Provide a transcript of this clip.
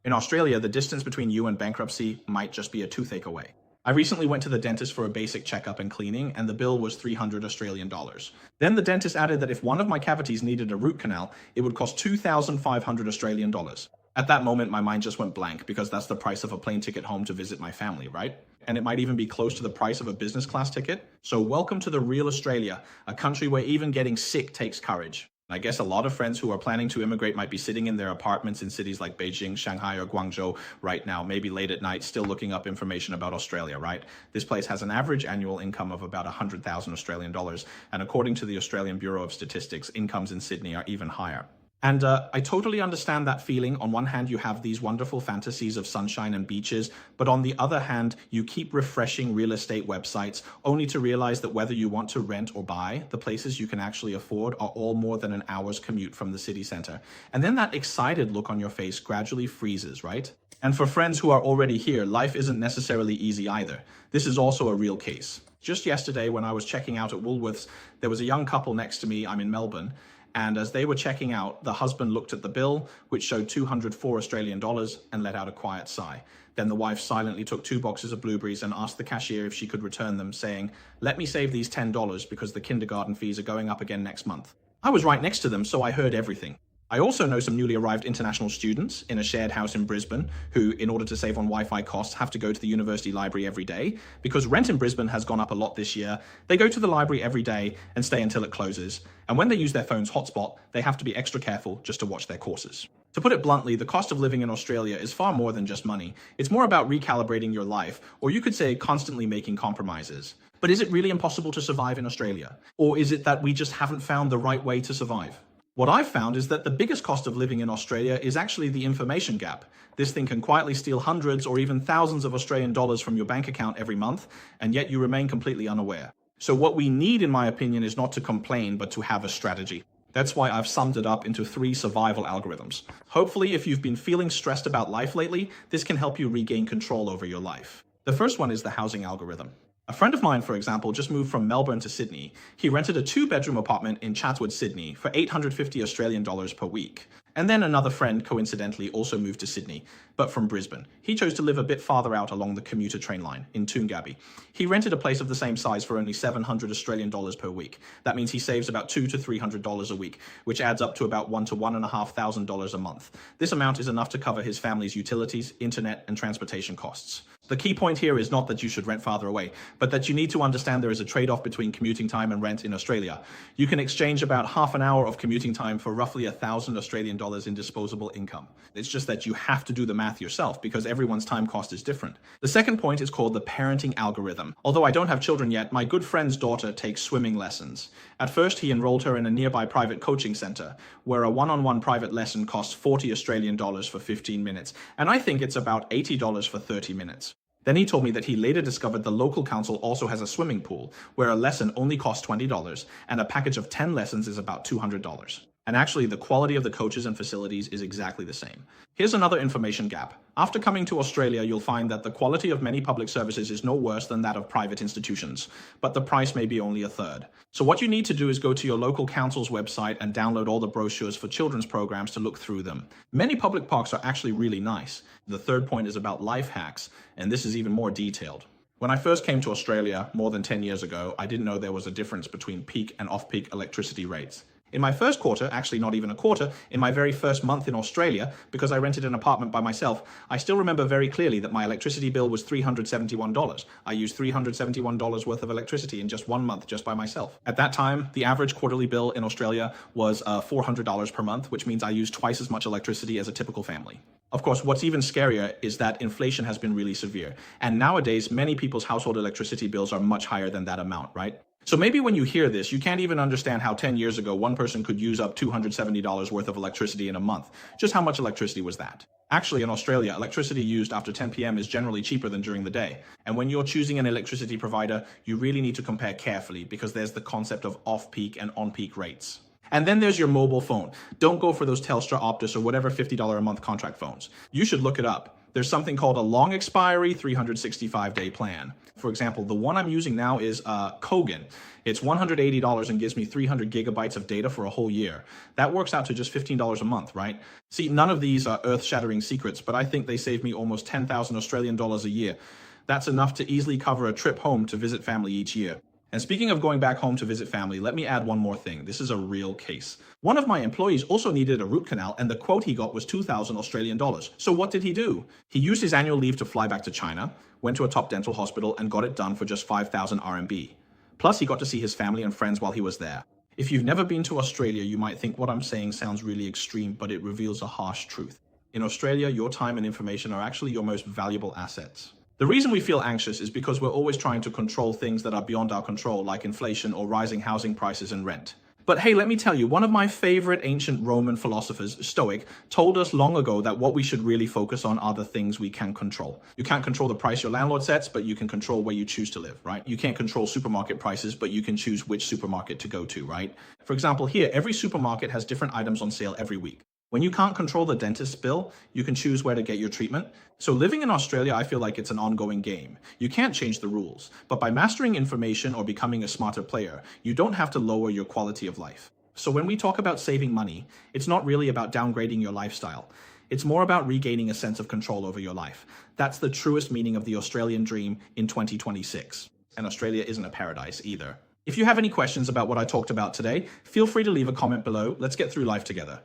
In Australia, the distance between you and bankruptcy might just be a toothache away. I recently went to the dentist for a basic checkup and cleaning, and the bill was 300 Australian dollars. Then the dentist added that if one of my cavities needed a root canal, it would cost 2,500 Australian dollars. At that moment, my mind just went blank because that's the price of a plane ticket home to visit my family, right? And it might even be close to the price of a business class ticket. So welcome to the real Australia, a country where even getting sick takes courage. I guess a lot of friends who are planning to immigrate might be sitting in their apartments in cities like Beijing, Shanghai, or Guangzhou right now, maybe late at night, still looking up information about Australia, right? This place has an average annual income of about 100,000 Australian dollars, and according to the Australian Bureau of Statistics, incomes in Sydney are even higher. And I totally understand that feeling. On one hand, you have these wonderful fantasies of sunshine and beaches, but on the other hand, you keep refreshing real estate websites only to realize that whether you want to rent or buy, the places you can actually afford are all more than an hour's commute from the city center. And then that excited look on your face gradually freezes, right? And for friends who are already here, life isn't necessarily easy either. This is also a real case. Just yesterday, when I was checking out at Woolworths, there was a young couple next to me. I'm in Melbourne. And as they were checking out, the husband looked at the bill, which showed 204 Australian dollars, and let out a quiet sigh. Then the wife silently took 2 boxes of blueberries and asked the cashier if she could return them, saying, "Let me save these $10 because the kindergarten fees are going up again next month." I was right next to them, so I heard everything. I also know some newly arrived international students in a shared house in Brisbane who, in order to save on Wi-Fi costs, have to go to the university library every day. Because rent in Brisbane has gone up a lot this year, they go to the library every day and stay until it closes. And when they use their phone's hotspot, they have to be extra careful just to watch their courses. To put it bluntly, the cost of living in Australia is far more than just money. It's more about recalibrating your life, or you could say constantly making compromises. But is it really impossible to survive in Australia? Or is it that we just haven't found the right way to survive? What I've found is that the biggest cost of living in Australia is actually the information gap. This thing can quietly steal hundreds or even thousands of Australian dollars from your bank account every month, and yet you remain completely unaware. So what we need, in my opinion, is not to complain, but to have a strategy. That's why I've summed it up into 3 survival algorithms. Hopefully, if you've been feeling stressed about life lately, this can help you regain control over your life. The first one is the housing algorithm. A friend of mine, for example, just moved from Melbourne to Sydney. He rented a 2-bedroom apartment in Chatswood, Sydney for 850 Australian dollars per week. And then another friend, coincidentally, also moved to Sydney, but from Brisbane. He chose to live a bit farther out along the commuter train line in Toongabbie. He rented a place of the same size for only 700 Australian dollars per week. That means he saves about $200 to $300 a week, which adds up to about $1,000 to $1,500 a month. This amount is enough to cover his family's utilities, internet, and transportation costs. The key point here is not that you should rent farther away, but that you need to understand there is a trade-off between commuting time and rent in Australia. You can exchange about half an hour of commuting time for roughly 1,000 Australian dollars in disposable income. It's just that you have to do the math yourself because everyone's time cost is different. The second point is called the parenting algorithm. Although I don't have children yet, my good friend's daughter takes swimming lessons. At first, he enrolled her in a nearby private coaching center, where a one-on-one private lesson costs 40 Australian dollars for 15 minutes, and I think it's about $80 for 30 minutes. Then he told me that he later discovered the local council also has a swimming pool, where a lesson only costs $20, and a package of 10 lessons is about $200. And actually, the quality of the coaches and facilities is exactly the same. Here's another information gap. After coming to Australia, you'll find that the quality of many public services is no worse than that of private institutions, but the price may be only a third. So what you need to do is go to your local council's website and download all the brochures for children's programs to look through them. Many public parks are actually really nice. The third point is about life hacks, and this is even more detailed. When I first came to Australia more than 10 years ago, I didn't know there was a difference between peak and off-peak electricity rates. In my first quarter, actually not even a quarter, in my very first month in Australia, because I rented an apartment by myself, I still remember very clearly that my electricity bill was $371. I used $371 worth of electricity in just 1 month just by myself. At that time, the average quarterly bill in Australia was $400 per month, which means I used twice as much electricity as a typical family. Of course, what's even scarier is that inflation has been really severe. And nowadays, many people's household electricity bills are much higher than that amount, right? So maybe when you hear this, you can't even understand how 10 years ago, one person could use up $270 worth of electricity in a month. Just how much electricity was that? Actually, in Australia, electricity used after 10 p.m. is generally cheaper than during the day. And when you're choosing an electricity provider, you really need to compare carefully because there's the concept of off-peak and on-peak rates. And then there's your mobile phone. Don't go for those Telstra, Optus, or whatever $50 a month contract phones. You should look it up. There's something called a long expiry 365-day plan. For example, the one I'm using now is Kogan. It's $180 and gives me 300 gigabytes of data for a whole year. That works out to just $15 a month, right? See, none of these are earth-shattering secrets, but I think they save me almost 10,000 Australian dollars a year. That's enough to easily cover a trip home to visit family each year. And speaking of going back home to visit family, let me add one more thing. This is a real case. One of my employees also needed a root canal, and the quote he got was 2,000 Australian dollars. So what did he do? He used his annual leave to fly back to China, went to a top dental hospital, and got it done for just 5,000 RMB. Plus, he got to see his family and friends while he was there. If you've never been to Australia, you might think what I'm saying sounds really extreme, but it reveals a harsh truth. In Australia, your time and information are actually your most valuable assets. The reason we feel anxious is because we're always trying to control things that are beyond our control, like inflation or rising housing prices and rent. But hey, let me tell you, one of my favorite ancient Roman philosophers, Stoic, told us long ago that what we should really focus on are the things we can control. You can't control the price your landlord sets, but you can control where you choose to live, right? You can't control supermarket prices, but you can choose which supermarket to go to, right? For example, here, every supermarket has different items on sale every week. When you can't control the dentist's bill, you can choose where to get your treatment. So living in Australia, I feel like it's an ongoing game. You can't change the rules, but by mastering information or becoming a smarter player, you don't have to lower your quality of life. So when we talk about saving money, it's not really about downgrading your lifestyle. It's more about regaining a sense of control over your life. That's the truest meaning of the Australian dream in 2026. And Australia isn't a paradise either. If you have any questions about what I talked about today, feel free to leave a comment below. Let's get through life together.